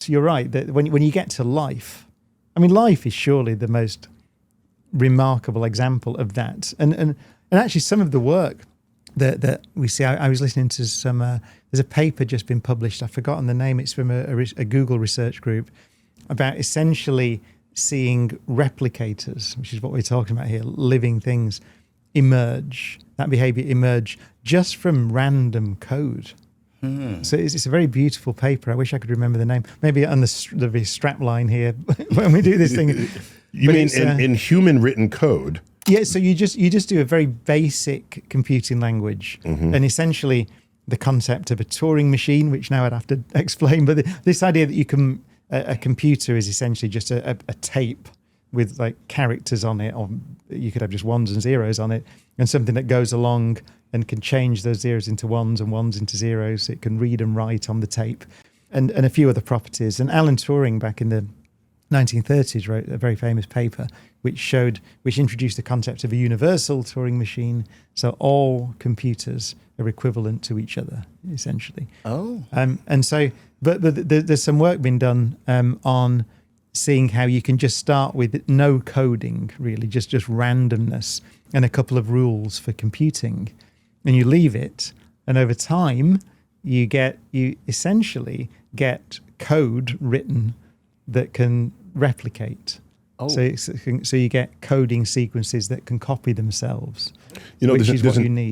So you're right that when you get to life, I mean, life is surely the most remarkable example of that. And actually some of the work that we see, I was listening to some, there's a paper just been published, I've forgotten the name, it's from a Google research group about essentially seeing replicators, which is what we're talking about here, living things emerge, that behavior emerge just from random code. So it's a very beautiful paper. I wish I could remember the name. Maybe on the strap line here when we do this thing. You mean in human written code? Yeah, so you just do a very basic computing language, and essentially the concept of a Turing machine, which now I'd have to explain, but this idea that you can, a computer is essentially just a tape with like characters on it, or you could have just ones and zeros on it, and something that goes along and can change those zeros into ones and ones into zeros. So it can read and write on the tape, and a few other properties. And Alan Turing back in the 1930s wrote a very famous paper which introduced the concept of a universal Turing machine. So all computers are equivalent to each other, essentially. Oh. And so, but there's some work been done on seeing how you can just start with no coding, really, just randomness and a couple of rules for computing, and you leave it, and over time you essentially get code written that can replicate. Oh. So you get coding sequences that can copy themselves, You know, which is what there's you need.